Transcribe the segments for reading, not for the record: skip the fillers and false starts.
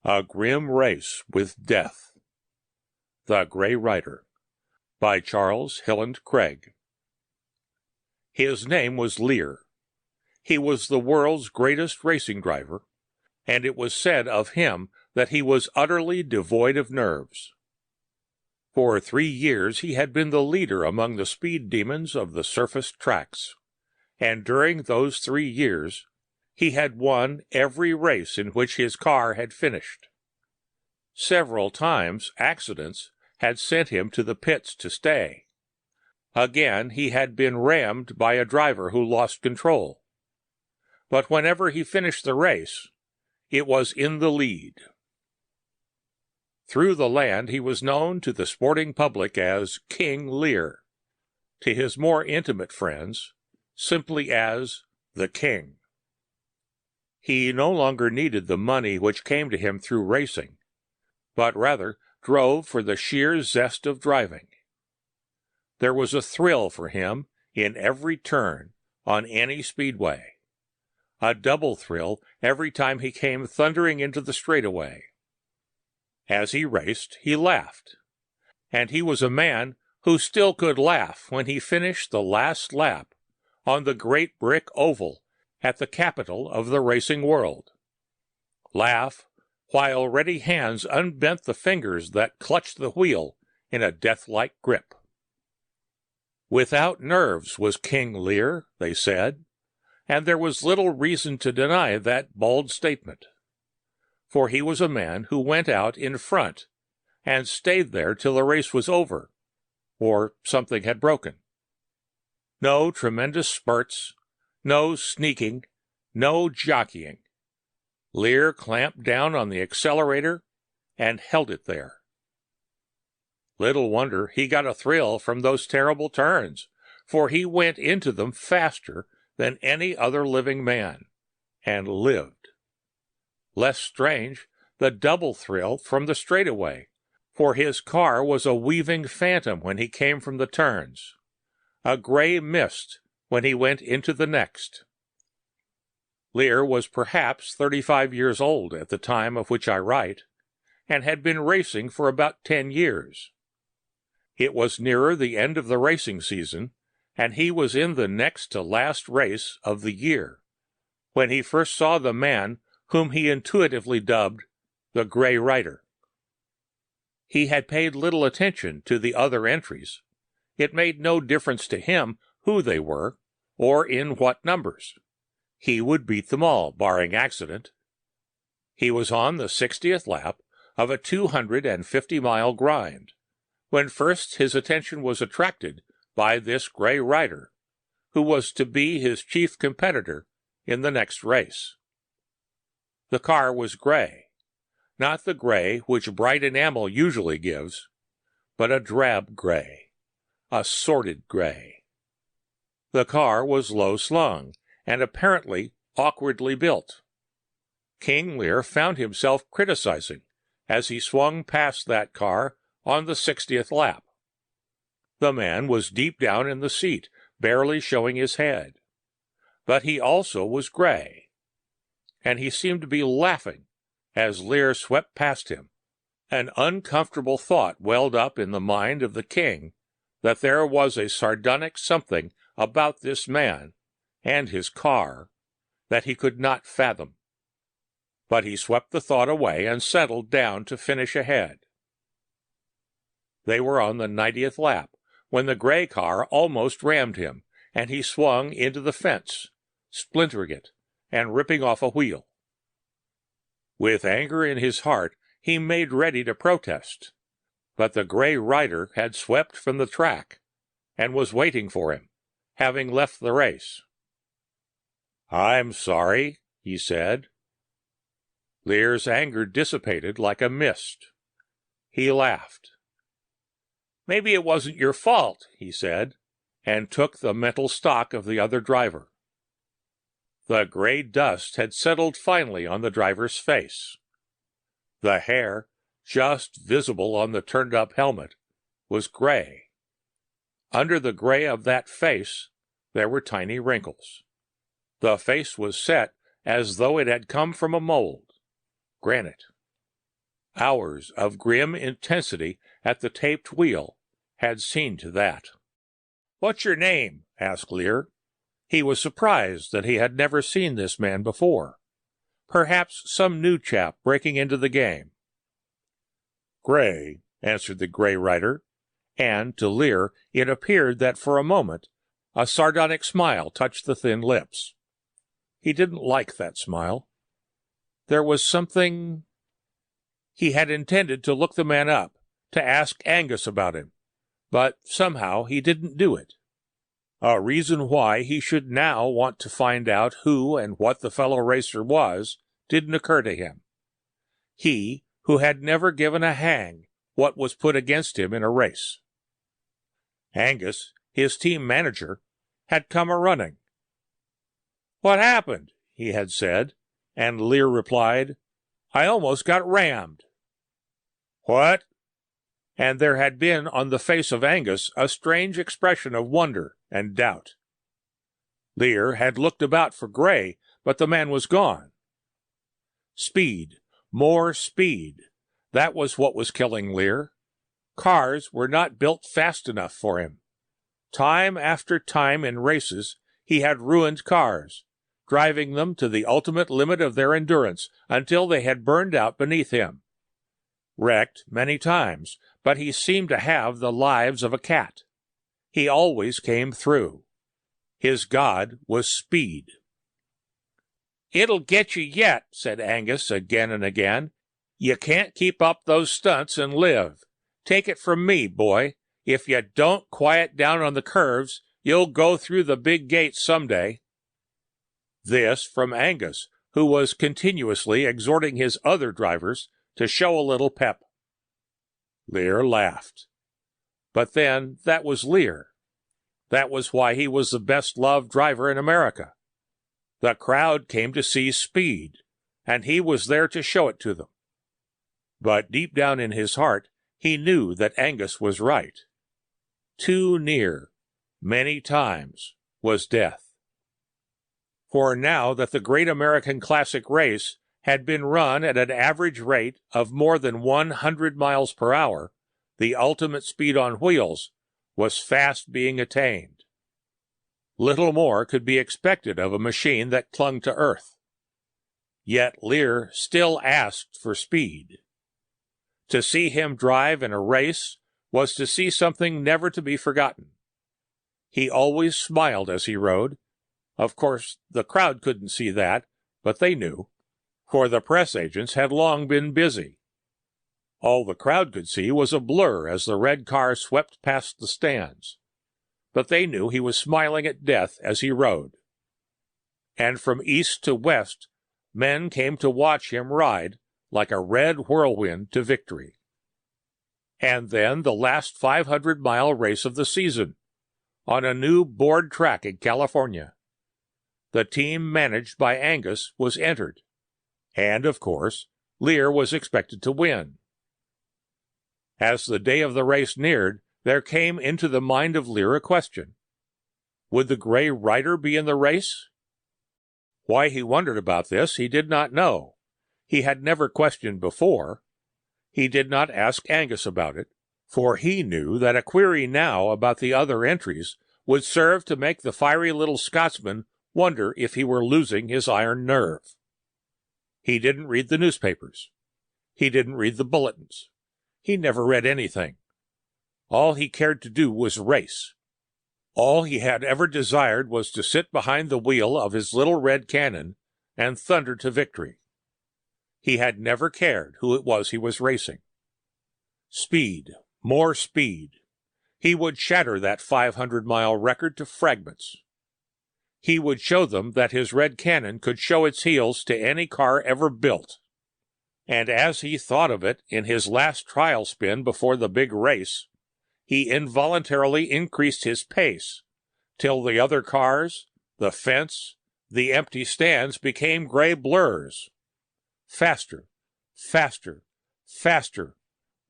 A Grim Race with Death. The Grey Rider, by Charles Hilan Craig. His name was Lear. He was the world's greatest racing driver, and it was said of him that he was utterly devoid of nerves. For 3 years he had been the leader among the speed demons of the surface tracks, and during those 3 years he had won every race in which his car had finished. Several times accidents had sent him to the pits to stay. Again he had been rammed by a driver who lost control. But whenever he finished the race, it was in the lead. Through the land he was known to the sporting public as King Lear, to his more intimate friends simply as the King. He no longer needed the money which came to him through racing, but rather drove for the sheer zest of driving. There was a thrill for him in every turn on any speedway, a double thrill every time he came thundering into the straightaway. As he raced, he laughed, and he was a man who still could laugh when he finished the last lap on the great brick oval at the capital of the racing world. Laugh while ready hands unbent the fingers that clutched the wheel in a death-like grip. Without nerves was King Lear, they said, and there was little reason to deny that bold statement. For he was a man who went out in front and stayed there till the race was over, or something had broken. No tremendous spurts, no sneaking, no jockeying. Lear clamped down on the accelerator and held it there. Little wonder he got a thrill from those terrible turns, for he went into them faster than any other living man, and lived. Less strange, the double thrill from the straightaway, for his car was a weaving phantom when he came from the turns, a gray mist when he went into the next. Lear was perhaps 35 years old at the time of which I write, and had been racing for about 10 years. It was nearer the end of the racing season, and he was in the next to last race of the year, when he first saw the man whom he intuitively dubbed the Grey Rider. He had paid little attention to the other entries. It made no difference to him who they were, or in what numbers. He would beat them all, barring accident. He was on the 60th lap of a 250-mile grind, when first his attention was attracted by this Grey Rider, who was to be his chief competitor in the next race. The car was gray, not the gray which bright enamel usually gives, but a drab gray, a sordid gray. The car was low-slung, and apparently awkwardly built. King Lear found himself criticizing as he swung past that car on the 60th lap. The man was deep down in the seat, barely showing his head. But he also was gray, and he seemed to be laughing as Lear swept past him. An uncomfortable thought welled up in the mind of the king that there was a sardonic something about this man and his car that he could not fathom. But he swept the thought away and settled down to finish ahead. They were on the 90th lap when the gray car almost rammed him, and he swung into the fence, splintering it and ripping off a wheel. With anger in his heart, he made ready to protest, but the Grey Rider had swept from the track and was waiting for him, having left the race. "I'm sorry," he said. Lear's anger dissipated like a mist. He laughed. "Maybe it wasn't your fault," he said, and took the mental stock of the other driver. The gray dust had settled finally on the driver's face. The hair, just visible on the turned-up helmet, was gray. Under the gray of that face there were tiny wrinkles. The face was set as though it had come from a mold, granite. Hours of grim intensity at the taped wheel had seen to that. "What's your name?" asked Lear. He was surprised that he had never seen this man before. Perhaps some new chap breaking into the game. "Gray," answered the gray rider, and to Lear it appeared that for a moment a sardonic smile touched the thin lips. He didn't like that smile. There was something... He had intended to look the man up, to ask Angus about him, but somehow he didn't do it. A reason why he should now want to find out who and what the fellow racer was didn't occur to him. He, who had never given a hang what was put against him in a race. Angus, his team manager, had come a-running. "What happened?" he had said, and Lear replied, "I almost got rammed." "What?" And there had been on the face of Angus a strange expression of wonder and doubt. Lear had looked about for Gray, but the man was gone. Speed, more speed. That was what was killing Lear. Cars were not built fast enough for him. Time after time in races he had ruined cars, driving them to the ultimate limit of their endurance until they had burned out beneath him. Wrecked many times, but he seemed to have the lives of a cat. He always came through. His god was speed. "It'll get you yet," said Angus again and again. "You can't keep up those stunts and live. Take it from me, boy. If you don't quiet down on the curves, you'll go through the big gates someday." This from Angus, who was continuously exhorting his other drivers to show a little pep. Lear laughed. But then, that was Lear. That was why he was the best-loved driver in America. The crowd came to see speed, and he was there to show it to them. But deep down in his heart, he knew that Angus was right. Too near, many times, was death. For now that the great American classic race had been run at an average rate of more than 100 miles per hour, the ultimate speed on wheels was fast being attained. Little more could be expected of a machine that clung to earth. Yet Lear still asked for speed. To see him drive in a race was to see something never to be forgotten. He always smiled as he rode. Of course, the crowd couldn't see that, but they knew, for the press agents had long been busy. All the crowd could see was a blur as the red car swept past the stands, but they knew he was smiling at death as he rode. And from east to west, men came to watch him ride like a red whirlwind to victory. And then the last 500-mile race of the season, on a new board track in California. The team managed by Angus was entered, and, of course, Lear was expected to win. As the day of the race neared, there came into the mind of Lear a question. Would the gray rider be in the race? Why he wondered about this, he did not know. He had never questioned before. He did not ask Angus about it, for he knew that a query now about the other entries would serve to make the fiery little Scotsman wonder if he were losing his iron nerve. He didn't read the newspapers. He didn't read the bulletins. He never read anything. All he cared to do was race. All he had ever desired was to sit behind the wheel of his little red cannon and thunder to victory. He had never cared who it was he was racing. Speed, more speed. He would shatter that 500-mile record to fragments. He would show them that his red cannon could show its heels to any car ever built. And as he thought of it in his last trial spin before the big race, he involuntarily increased his pace, till the other cars, the fence, the empty stands became gray blurs. Faster, faster, faster,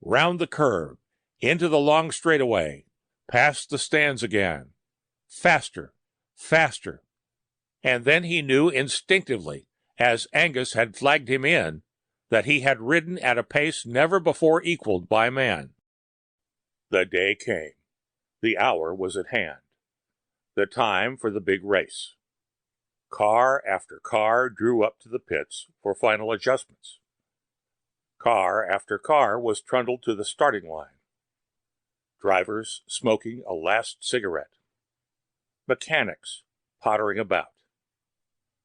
round the curve, into the long straightaway, past the stands again. Faster, faster. And then he knew instinctively, as Angus had flagged him in, that he had ridden at a pace never before equaled by man. The day came. The hour was at hand. The time for the big race. Car after car drew up to the pits for final adjustments. Car after car was trundled to the starting line. Drivers smoking a last cigarette. Mechanics pottering about.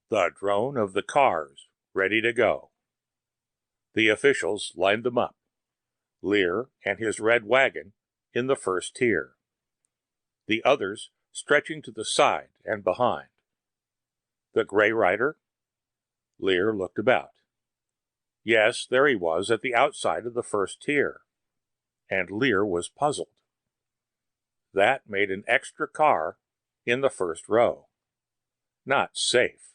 The drone of the cars ready to go. The officials lined them up. Lear and his red wagon in the first tier. The others stretching to the side and behind. The gray rider? Lear looked about. Yes, there he was at the outside of the first tier. And Lear was puzzled. That made an extra car in the first row. Not safe.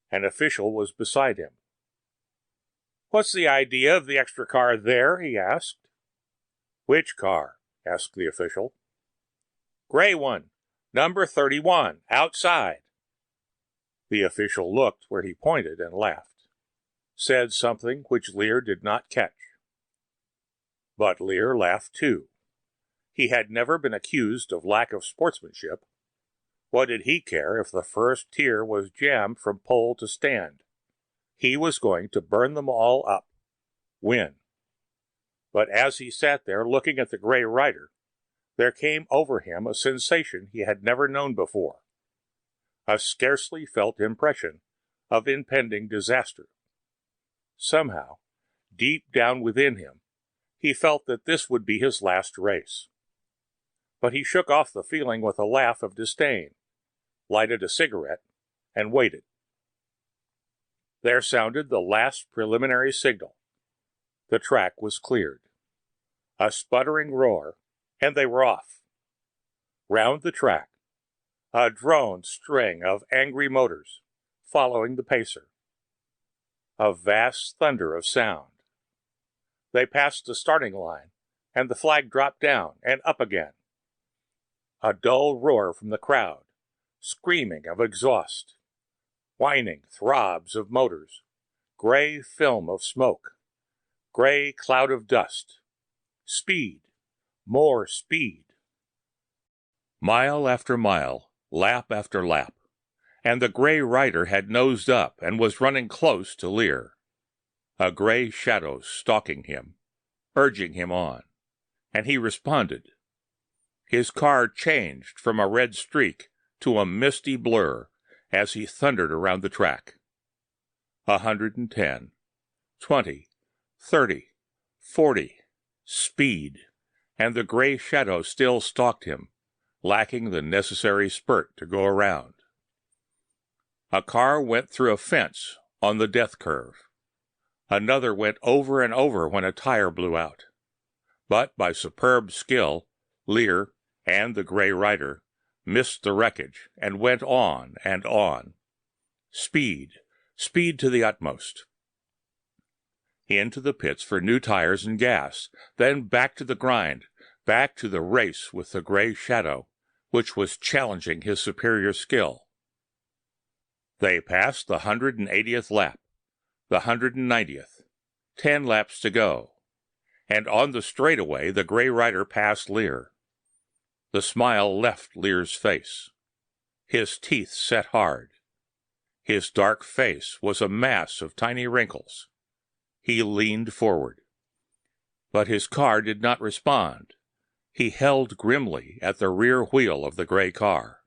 An official was beside him. "What's the idea of the extra car there?" he asked. "Which car?" asked the official. "Gray one, number 31, outside." The official looked where he pointed and laughed. Said something which Lear did not catch. But Lear laughed too. He had never been accused of lack of sportsmanship. What did he care if the first tier was jammed from pole to stand? He was going to burn them all up. Win. But as he sat there looking at the gray rider, there came over him a sensation he had never known before. A scarcely felt impression of impending disaster. Somehow, deep down within him, he felt that this would be his last race. But he shook off the feeling with a laugh of disdain, lighted a cigarette, and waited. There sounded the last preliminary signal. The track was cleared. A sputtering roar, and they were off. Round the track, a drone string of angry motors, following the pacer. A vast thunder of sound. They passed the starting line, and the flag dropped down and up again. A dull roar from the crowd, screaming of exhaust, whining throbs of motors, gray film of smoke, gray cloud of dust. Speed, more speed. Mile after mile, lap after lap, and the gray rider had nosed up and was running close to Lear. A gray shadow stalking him, urging him on, and he responded. His car changed from a red streak to a misty blur as he thundered around the track. 110, 20, 30, 40, speed, and the gray shadow still stalked him, lacking the necessary spurt to go around. A car went through a fence on the death curve. Another went over and over when a tire blew out. But by superb skill, Lear and the gray rider missed the wreckage and went on and on. Speed, speed to the utmost. Into the pits for new tires and gas, then back to the grind, back to the race with the gray shadow, which was challenging his superior skill. They passed the 180th lap, the 190th, 10 laps to go, and on the straightaway the gray rider passed Lear. The smile left Lear's face. His teeth set hard. His dark face was a mass of tiny wrinkles. He leaned forward. But his car did not respond. He held grimly at the rear wheel of the gray car,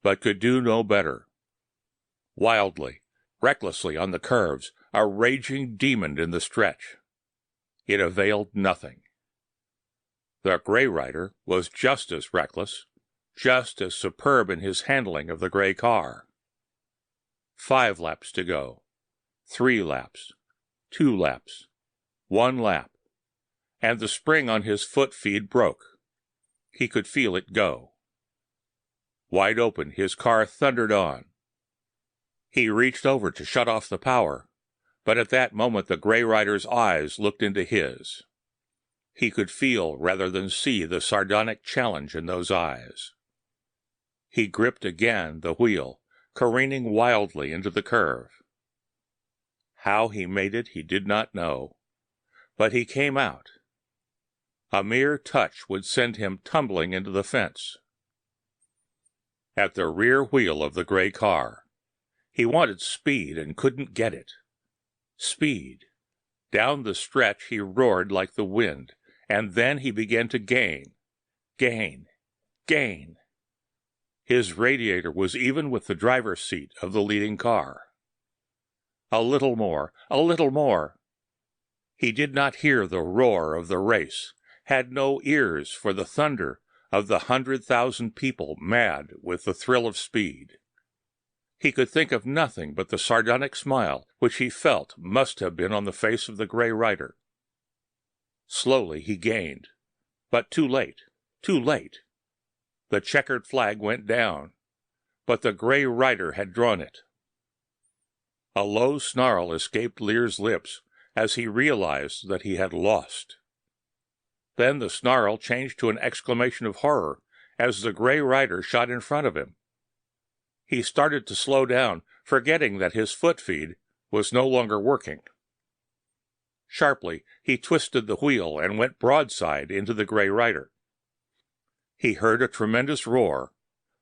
but could do no better. Wildly, recklessly on the curves, a raging demon in the stretch. It availed nothing. The gray rider was just as reckless, just as superb in his handling of the gray car. 5 laps to go. 3 laps. 2 laps. 1 lap. And the spring on his foot feed broke. He could feel it go. Wide open, his car thundered on. He reached over to shut off the power, but at that moment the gray rider's eyes looked into his. He could feel rather than see the sardonic challenge in those eyes. He gripped again the wheel, careening wildly into the curve. How he made it, he did not know. But he came out. A mere touch would send him tumbling into the fence. At the rear wheel of the gray car. He wanted speed and couldn't get it. Speed. Down the stretch he roared like the wind, and then he began to gain. His radiator was even with the driver's seat of the leading car. A little more, a little more. He did not hear the roar of the race, had no ears for the thunder of the 100,000 people mad with the thrill of speed. He could think of nothing but the sardonic smile which he felt must have been on the face of the gray rider. Slowly he gained, but too late, too late. The checkered flag went down, but the gray rider had drawn it. A low snarl escaped Lear's lips as he realized that he had lost. Then the snarl changed to an exclamation of horror as the gray rider shot in front of him. He started to slow down, forgetting that his foot feed was no longer working. Sharply, he twisted the wheel and went broadside into the gray rider. He heard a tremendous roar,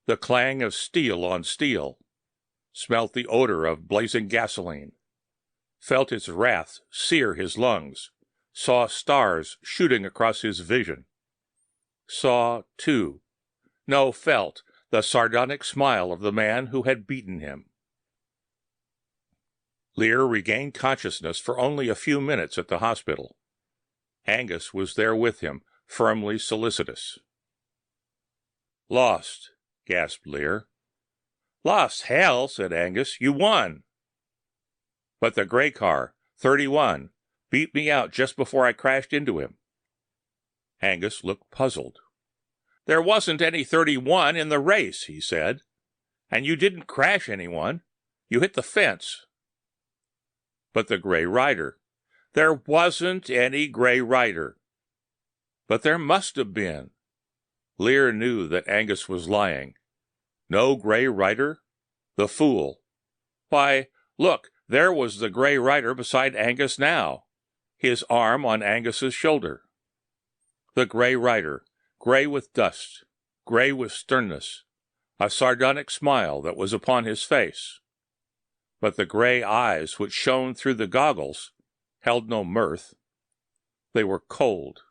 the clang of steel on steel, smelt the odor of blazing gasoline, felt its wrath sear his lungs, saw stars shooting across his vision. Saw, too, felt the sardonic smile of the man who had beaten him. Lear regained consciousness for only a few minutes at the hospital. Angus was there with him, firmly solicitous. "Lost," gasped Lear. "Lost, hell," said Angus. "You won." "But the gray car, 31, beat me out just before I crashed into him." Angus looked puzzled. "There wasn't any 31 in the race," he said. "And you didn't crash anyone. You hit the fence." "But the gray rider—" "There wasn't any gray rider." "But there must have been." Lear knew that Angus was lying. No gray rider? The fool! Why, look, there was the gray rider beside Angus now, his arm on Angus's shoulder. The gray rider, gray with dust, gray with sternness, a sardonic smile that was upon his face. But the gray eyes which shone through the goggles held no mirth. They were cold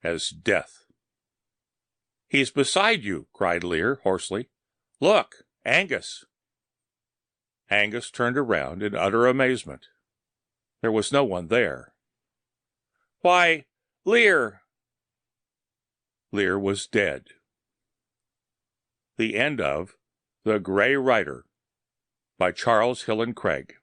as death. "He's beside you!" cried Lear hoarsely. "Look, Angus!" Angus turned around in utter amazement. There was no one there. "Why, Lear!" Lear was dead. The end of The Gray Rider by Charles Hilan Craig.